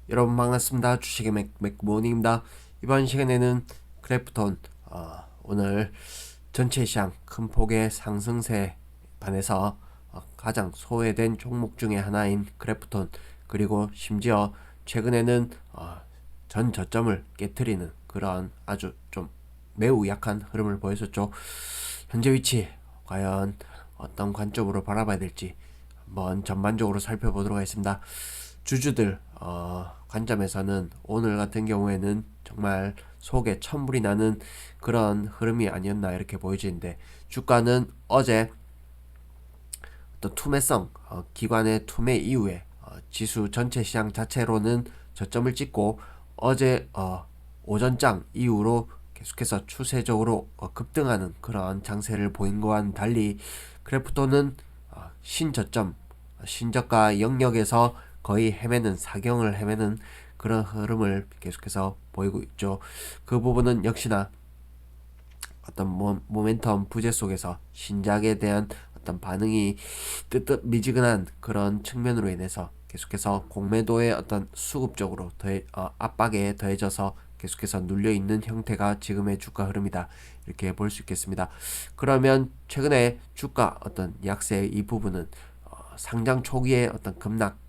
여러분 반갑습니다. 주식의 맥모닝입니다. 이번 시간에는 크래프톤 오늘 전체 시장 큰 폭의 상승세에 반해서 가장 소외된 종목 중에 하나인 크래프톤, 그리고 심지어 최근에는 전 저점을 깨트리는 그런 아주 좀 매우 약한 흐름을 보였었죠. 현재 위치 과연 어떤 관점으로 바라봐야 될지 한번 전반적으로 살펴보도록 하겠습니다. 주주들 관점에서는 오늘 같은 경우에는 정말 속에 천불이 나는 그런 흐름이 아니었나 이렇게 보여지는데, 주가는 어제 또 투매성 기관의 투매 이후에 지수 전체 시장 자체로는 저점을 찍고, 어제 오전장 이후로 계속해서 추세적으로 급등하는 그런 장세를 보인 것과는 달리, 크래프톤은 신저점 신저가 영역에서 거의 헤매는, 사경을 헤매는 그런 흐름을 계속해서 보이고 있죠. 그 부분은 역시나 어떤 모멘텀 부재 속에서 신작에 대한 어떤 반응이 뜨뜻미지근한 그런 측면으로 인해서 계속해서 공매도의 어떤 수급적으로 압박에 더해져서 계속해서 눌려있는 형태가 지금의 주가 흐름이다, 이렇게 볼 수 있겠습니다. 그러면 최근에 주가 어떤 약세 이 부분은 상장 초기의 어떤 급락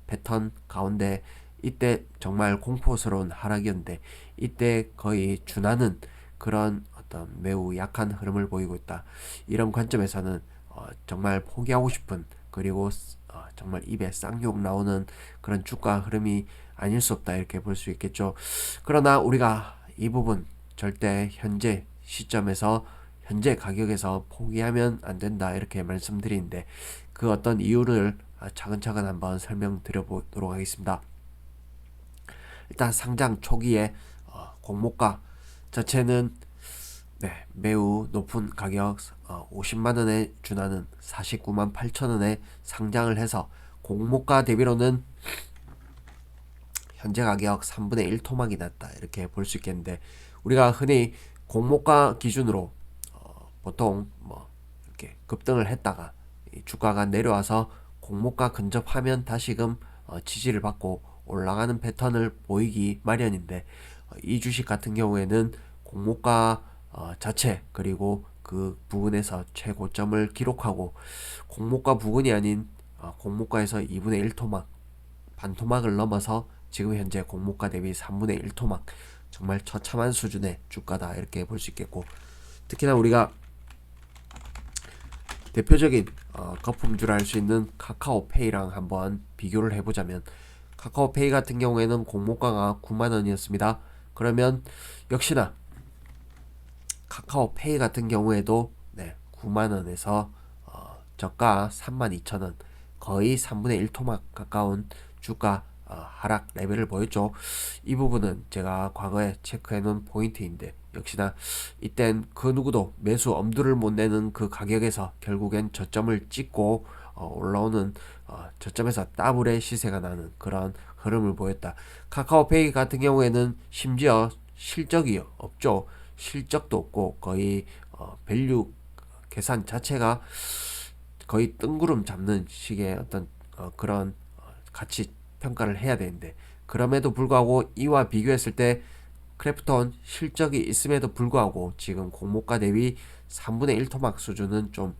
패턴 가운데, 이때 정말 공포스러운 하락이었는데 이때 거의 준하는 그런 어떤 매우 약한 흐름을 보이고 있다. 이런 관점에서는 정말 포기하고 싶은, 그리고 정말 입에 쌍욕 나오는 그런 주가 흐름이 아닐 수 없다, 이렇게 볼 수 있겠죠. 그러나 우리가 이 부분 절대 현재 시점에서 현재 가격에서 포기하면 안 된다, 이렇게 말씀드리는데, 그 어떤 이유를 차근차근 한번 설명드려 보도록 하겠습니다. 일단 상장 초기에 공모가 자체는 매우 높은 가격 50만원에 준하는 49만 8천원에 상장을 해서 공모가 대비로는 현재 가격 3분의 1 토막이 났다, 이렇게 볼 수 있겠는데, 우리가 흔히 공모가 기준으로 보통 뭐 이렇게 급등을 했다가 주가가 내려와서 공모가 근접하면 다시금 지지를 받고 올라가는 패턴을 보이기 마련인데, 이 주식 같은 경우에는 공모가 자체 그리고 그 부근에서 최고점을 기록하고, 공모가 부근이 아닌 공모가에서 2분의 1 토막, 반토막을 넘어서 지금 현재 공모가 대비 3분의 1 토막, 정말 처참한 수준의 주가다, 이렇게 볼 수 있겠고, 특히나 우리가 대표적인 거품주라 할 수 있는 카카오페이랑 한번 비교를 해보자면, 카카오페이 같은 경우에는 공모가가 9만원이었습니다. 그러면 역시나 카카오페이 같은 경우에도 9만원에서 저가 32,000원, 거의 3분의 1 토막 가까운 주가 하락 레벨을 보였죠. 이 부분은 제가 과거에 체크해놓은 포인트인데, 역시나 이땐 그 누구도 매수 엄두를 못 내는 그 가격에서 결국엔 저점을 찍고 올라오는 저점에서 더블의 시세가 나는 그런 흐름을 보였다. 카카오페이 같은 경우에는 심지어 실적이 없죠. 실적도 없고 거의 밸류 계산 자체가 거의 뜬구름 잡는 식의 어떤 그런 가치 평가를 해야 되는데, 그럼에도 불구하고 이와 비교했을 때 크래프톤 실적이 있음에도 불구하고 지금 공모가 대비 3분의 1 토막 수준은 좀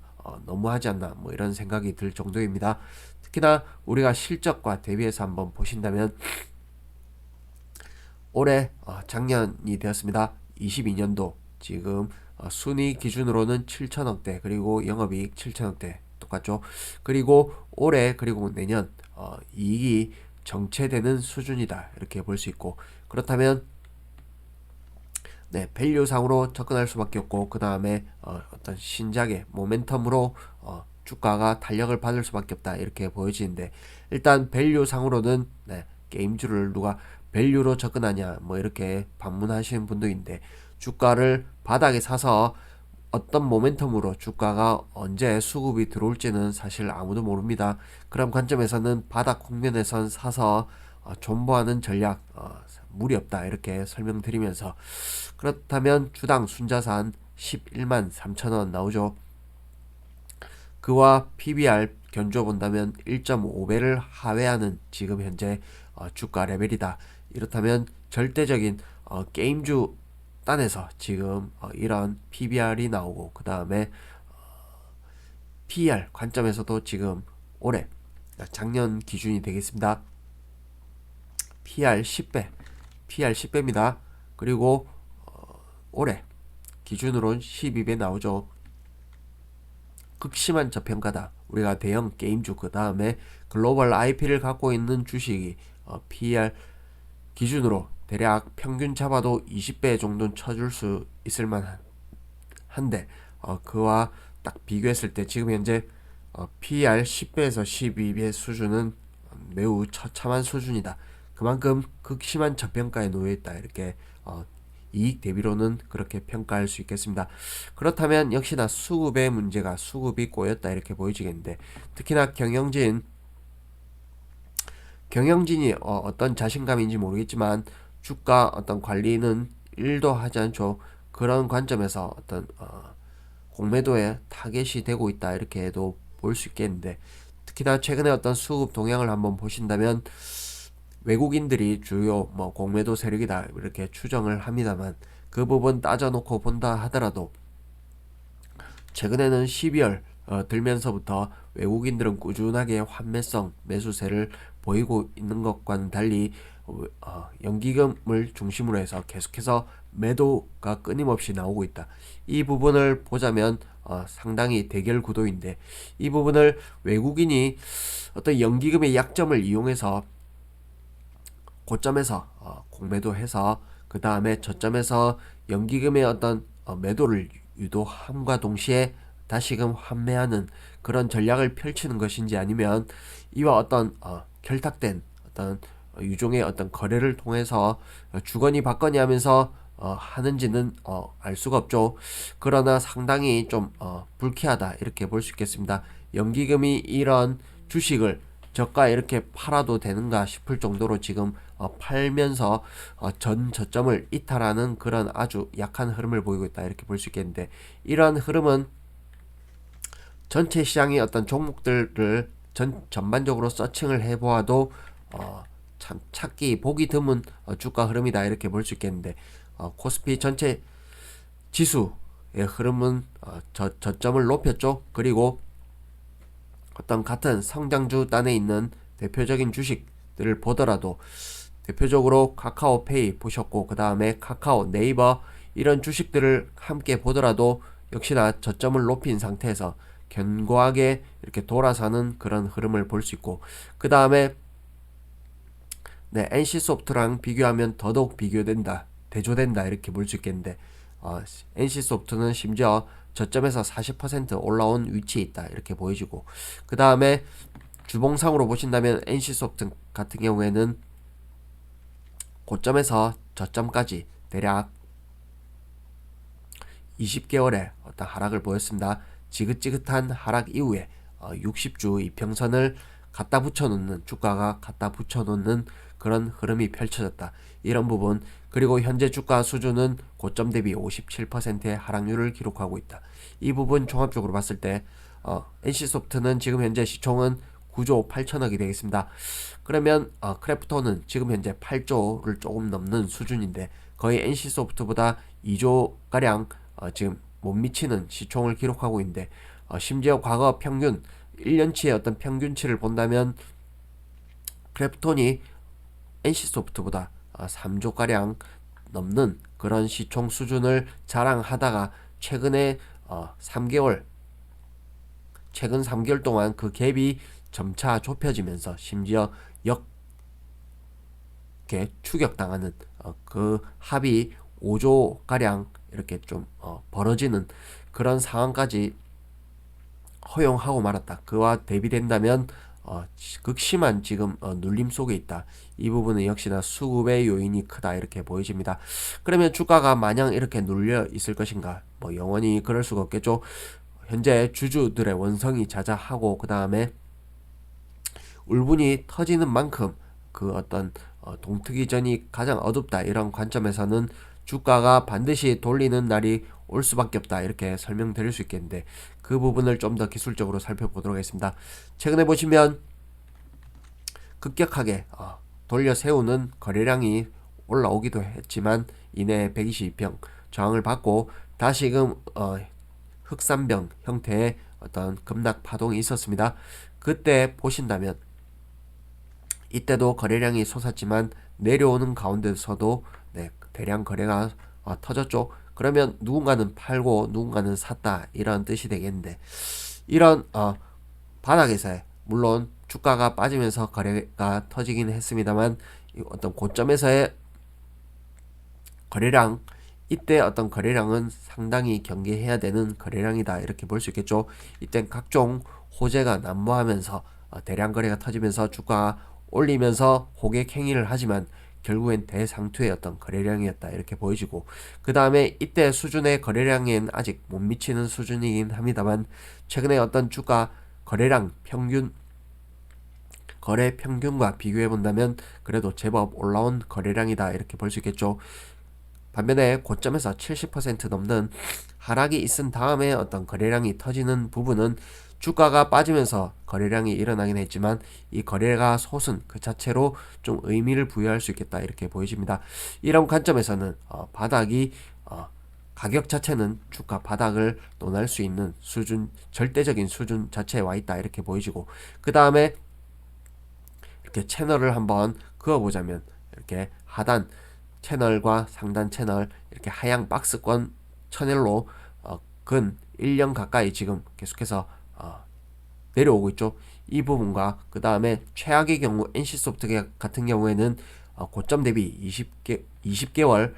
너무하지 않나, 뭐 이런 생각이 들 정도입니다. 특히나 우리가 실적과 대비해서 한번 보신다면, 올해 작년이 되었습니다. 22년도 지금 순위 기준으로는 7천억대, 그리고 영업이익 7천억대 똑같죠. 그리고 올해 그리고 내년 이익이 정체되는 수준이다, 이렇게 볼 수 있고, 그렇다면 밸류상으로 접근할 수밖에 없고, 그 다음에 어떤 신작의 모멘텀으로 주가가 탄력을 받을 수밖에 없다, 이렇게 보여지는데, 일단 밸류상으로는 게임주를 누가 밸류로 접근하냐, 뭐 이렇게 반문하시는 분도 있는데, 주가를 바닥에 사서 어떤 모멘텀으로 주가가 언제 수급이 들어올지는 사실 아무도 모릅니다. 그런 관점에서는 바닥 국면에선 사서 존버하는 전략 무리 없다, 이렇게 설명드리면서, 그렇다면 주당 순자산 11만 3천원 나오죠. 그와 PBR 견주어 본다면 1.5배를 하회하는 지금 현재 주가 레벨이다. 이렇다면 절대적인 게임주 단에서 지금 이런 PBR이 나오고 그 다음에 PER 관점에서도 지금 올해 작년 기준이 되겠습니다. PR 10배, PR 10배입니다. 그리고 올해 기준으로는 12배 나오죠. 극심한 저평가다. 우리가 대형 게임주 그 다음에 글로벌 IP를 갖고 있는 주식이 PER 기준으로 대략 평균 잡아도 20배 정도는 쳐줄 수 있을 만한데 그와 딱 비교했을 때 지금 현재 PER 10배에서 12배 수준은 매우 처참한 수준이다. 그만큼 극심한 저평가에 놓여있다. 이렇게 이익 대비로는 그렇게 평가할 수 있겠습니다. 그렇다면 역시나 수급의 문제가 수급이 꼬였다 이렇게 보여지겠는데 특히나 경영진이 어떤 자신감인지 모르겠지만 주가 어떤 관리는 1도 하지 않죠. 그런 관점에서 어떤 공매도에 타겟이 되고 있다 이렇게도 볼 수 있겠는데 특히나 최근에 어떤 수급 동향을 한번 보신다면 외국인들이 주요 공매도 세력이다 이렇게 추정을 합니다만 그 부분 따져놓고 본다 하더라도 최근에는 12월 들면서부터 외국인들은 꾸준하게 환매성 매수세를 보이고 있는 것과는 달리 연기금을 중심으로 해서 계속해서 매도가 끊임없이 나오고 있다. 이 부분을 보자면 상당히 대결 구도인데 이 부분을 외국인이 어떤 연기금의 약점을 이용해서 고점에서 공매도해서 그 다음에 저점에서 연기금의 어떤 매도를 유도함과 동시에 다시금 환매하는 그런 전략을 펼치는 것인지 아니면 이와 어떤 결탁된 어떤 유종의 어떤 거래를 통해서 주거니 받거니 하면서 하는지는 알 수가 없죠. 그러나 상당히 좀 불쾌하다 이렇게 볼 수 있겠습니다. 연기금이 이런 주식을 저가 이렇게 팔아도 되는가 싶을 정도로 지금 팔면서 전 저점을 이탈하는 그런 아주 약한 흐름을 보이고 있다 이렇게 볼 수 있겠는데 이러한 흐름은 전체 시장의 어떤 종목들을 전반적으로 서칭을 해보아도 참 찾기 보기 드문 주가 흐름이다 이렇게 볼 수 있겠는데 코스피 전체 지수의 흐름은 저점을 높였죠. 그리고 어떤 같은 성장주 단에 있는 대표적인 주식들을 보더라도 대표적으로 카카오페이 보셨고 그 다음에 카카오, 네이버 이런 주식들을 함께 보더라도 역시나 저점을 높인 상태에서 견고하게 이렇게 돌아서는 그런 흐름을 볼 수 있고 그 다음에 NC소프트랑 비교하면 더더욱 대조된다 이렇게 볼 수 있겠는데 NC소프트는 심지어 저점에서 40% 올라온 위치에 있다 이렇게 보여지고 그 다음에 주봉상으로 보신다면 NC소프트 같은 경우에는 고점에서 저점까지 대략 20개월의 어떤 하락을 보였습니다. 지긋지긋한 하락 이후에 60주 이평선을 갖다 붙여놓는 주가가 갖다 붙여놓는 그런 흐름이 펼쳐졌다. 이런 부분 그리고 현재 주가 수준은 고점 대비 57%의 하락률을 기록하고 있다. 이 부분 종합적으로 봤을 때 NC소프트는 지금 현재 시총은 9조 8천억이 되겠습니다. 그러면 크래프톤은 지금 현재 8조를 조금 넘는 수준인데 거의 NC소프트보다 2조가량 지금 못 미치는 시총을 기록하고 있는데 심지어 과거 평균 1년치의 어떤 평균치를 본다면 크래프톤이 NC소프트보다 3조가량 넘는 그런 시총 수준을 자랑하다가 최근에 3개월 최근 3개월 동안 그 갭이 점차 좁혀지면서 심지어 추격당하는 그 합이 5조가량 이렇게 좀 벌어지는 그런 상황까지 허용하고 말았다. 그와 대비된다면 극심한 지금 눌림 속에 있다. 이 부분은 역시나 수급의 요인이 크다 이렇게 보여집니다. 그러면 주가가 마냥 이렇게 눌려 있을 것인가? 영원히 그럴 수가 없겠죠. 현재 주주들의 원성이 자자하고 그 다음에 울분이 터지는 만큼 그 어떤 동트기 전이 가장 어둡다 이런 관점에서는 주가가 반드시 돌리는 날이 올 수밖에 없다 이렇게 설명드릴 수 있겠는데 그 부분을 좀 더 기술적으로 살펴보도록 하겠습니다. 최근에 보시면 급격하게 돌려 세우는 거래량이 올라오기도 했지만 이내 122평 저항을 받고 다시금 흑산병 형태의 어떤 급락 파동이 있었습니다. 그때 보신다면 이때도 거래량이 솟았지만 내려오는 가운데서도 대량 거래가 터졌죠. 그러면 누군가는 팔고 누군가는 샀다 이런 뜻이 되겠는데, 이런 바닥에서의 물론 주가가 빠지면서 거래가 터지긴 했습니다만 어떤 고점에서의 거래량, 이때 어떤 거래량은 상당히 경계해야 되는 거래량이다 이렇게 볼 수 있겠죠. 이땐 각종 호재가 난무하면서 대량 거래가 터지면서 주가가 올리면서 호객 행위를 하지만 결국엔 대상투의 어떤 거래량이었다 이렇게 보여지고, 그 다음에 이때 수준의 거래량엔 아직 못 미치는 수준이긴 합니다만 최근에 어떤 주가 거래량 평균 거래 평균과 비교해 본다면 그래도 제법 올라온 거래량이다 이렇게 볼 수 있겠죠. 반면에 고점에서 70% 넘는 하락이 있은 다음에 어떤 거래량이 터지는 부분은 주가가 빠지면서 거래량이 일어나긴 했지만 이 거래가 솟은 그 자체로 좀 의미를 부여할 수 있겠다 이렇게 보여집니다. 이런 관점에서는 바닥이 가격 자체는 주가 바닥을 논할 수 있는 수준, 절대적인 수준 자체에 와 있다 이렇게 보여지고, 그 다음에 이렇게 채널을 한번 그어보자면 이렇게 하단 채널과 상단 채널 이렇게 하향 박스권 채널로 근 1년 가까이 지금 계속해서 내려오고 있죠. 이 부분과 그 다음에 최악의 경우 NC소프트 같은 경우에는 고점 대비 20개월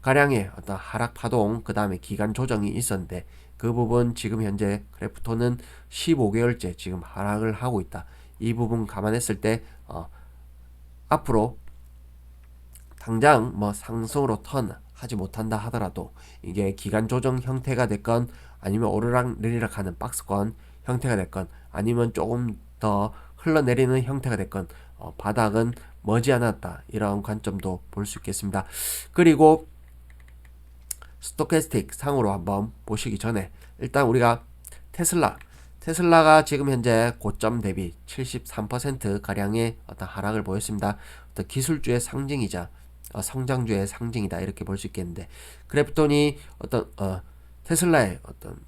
가량의 어떤 하락 파동, 그 다음에 기간 조정이 있었는데 그 부분 지금 현재 그래프톤은 15개월째 지금 하락을 하고 있다. 이 부분 감안했을 때 앞으로 당장 뭐 상승으로 턴 하지 못한다 하더라도 이게 기간 조정 형태가 됐건 아니면 오르락 내리락 하는 박스권 형태가 됐건 아니면 조금 더 흘러내리는 형태가 됐건 바닥은 머지않았다 이런 관점도 볼 수 있겠습니다. 그리고 스토캐스틱 상으로 한번 보시기 전에 일단 우리가 테슬라가 지금 현재 고점 대비 73% 가량의 어떤 하락을 보였습니다. 어떤 기술주의 상징이자 성장주의 상징이다 이렇게 볼 수 있겠는데, 그래프톤이 어떤 테슬라의 어떤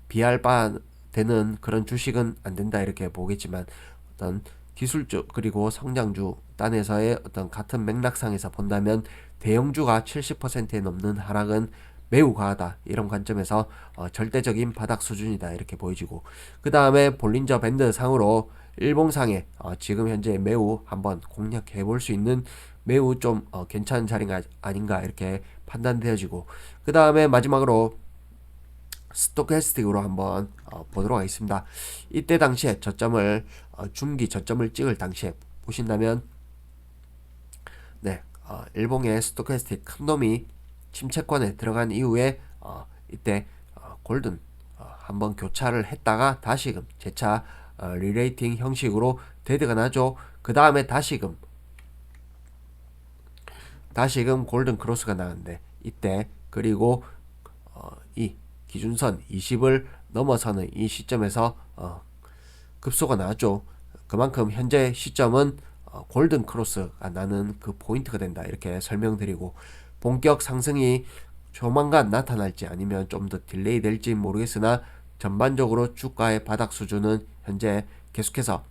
비할 바 되는 그런 주식은 안 된다 이렇게 보겠지만 어떤 기술주 그리고 성장주 단에서의 어떤 같은 맥락상에서 본다면 대형주가 70%에 넘는 하락은 매우 과하다 이런 관점에서 절대적인 바닥 수준이다 이렇게 보여지고, 그 다음에 볼린저 밴드 상으로 일봉상에 지금 현재 매우 한번 공략해 볼 수 있는 매우 좀 괜찮은 자리가 아닌가 이렇게 판단되어지고, 그 다음에 마지막으로 스토캐스틱으로 한번 보도록 하겠습니다. 이때 당시에 저점을 중기 저점을 찍을 당시에 보신다면 일봉의 스토캐스틱 큰 놈이 침체권에 들어간 이후에 이때 골든 한번 교차를 했다가 다시금 재차 리레이팅 형식으로 데드가 나죠. 그 다음에 다시금 골든 크로스가 나는데 이때 그리고 이 기준선 20을 넘어서는 이 시점에서 급소가 나왔죠. 그만큼 현재 시점은 골든 크로스가 나는 그 포인트가 된다 이렇게 설명드리고, 본격 상승이 조만간 나타날지 아니면 좀 더 딜레이 될지 모르겠으나 전반적으로 주가의 바닥 수준은 현재 계속해서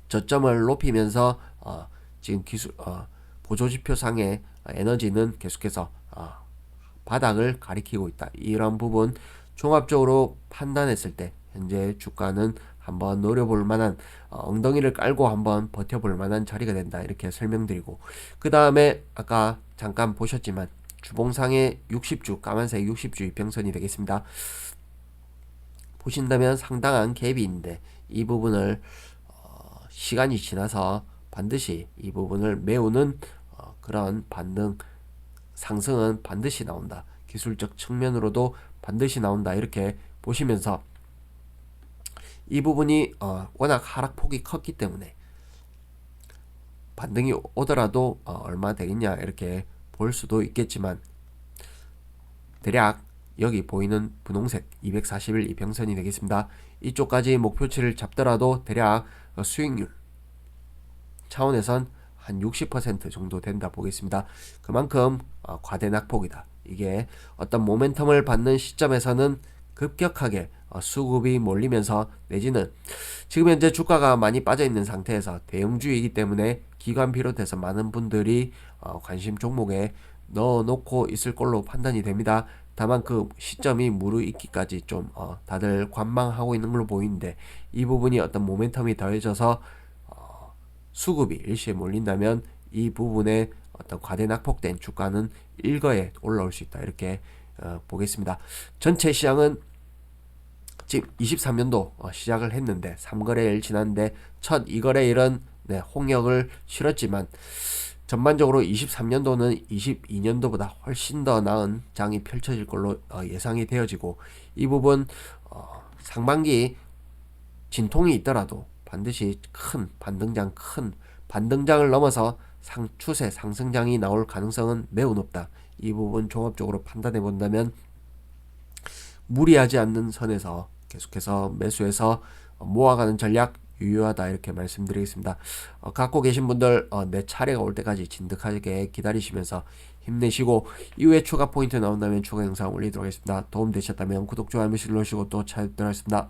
저점을 높이면서 지금 보조지표상의 에너지는 계속해서 바닥을 가리키고 있다. 이런 부분 종합적으로 판단했을 때 현재 주가는 한번 노려볼 만한 엉덩이를 깔고 한번 버텨볼 만한 자리가 된다 이렇게 설명드리고, 그 다음에 아까 잠깐 보셨지만 주봉상의 60주 까만색 60주 이평선이 되겠습니다. 보신다면 상당한 갭이 있는데 이 부분을 시간이 지나서 반드시 이 부분을 메우는 그런 반등 상승은 반드시 나온다. 기술적 측면으로도 반드시 나온다 이렇게 보시면서 이 부분이 워낙 하락폭이 컸기 때문에 반등이 오더라도 얼마 되겠냐 이렇게 볼 수도 있겠지만 대략 여기 보이는 분홍색 241 이평선이 되겠습니다. 이쪽까지 목표치를 잡더라도 대략 수익률 차원에선 한 60% 정도 된다 보겠습니다. 그만큼 과대 낙폭이다. 이게 어떤 모멘텀을 받는 시점에서는 급격하게 수급이 몰리면서 내지는 지금 현재 주가가 많이 빠져있는 상태에서 대형주이기 때문에 기관 비롯해서 많은 분들이 관심 종목에 넣어놓고 있을 걸로 판단이 됩니다. 다만 그 시점이 무르익기까지 좀 다들 관망하고 있는 걸로 보이는데, 이 부분이 어떤 모멘텀이 더해져서 수급이 일시에 몰린다면 이 부분에 어떤 과대 낙폭된 주가는 일거에 올라올 수 있다, 이렇게 보겠습니다. 전체 시장은 지금 23년도 시작을 했는데 3거래일 지났는데 첫 2거래일은 홍역을 치렀지만 전반적으로 23년도는 22년도보다 훨씬 더 나은 장이 펼쳐질 걸로 예상이 되어지고, 이 부분 상반기 진통이 있더라도 반드시 큰 반등장을 넘어서 추세 상승장이 나올 가능성은 매우 높다. 이 부분 종합적으로 판단해 본다면 무리하지 않는 선에서 계속해서 매수해서 모아가는 전략 유효하다, 이렇게 말씀드리겠습니다. 갖고 계신 분들 내 차례가 올 때까지 진득하게 기다리시면서 힘내시고, 이후에 추가 포인트 나온다면 추가 영상 올리도록 하겠습니다. 도움 되셨다면 구독, 좋아요, 알림 눌러주시고 또 찾아뵙도록 하겠습니다.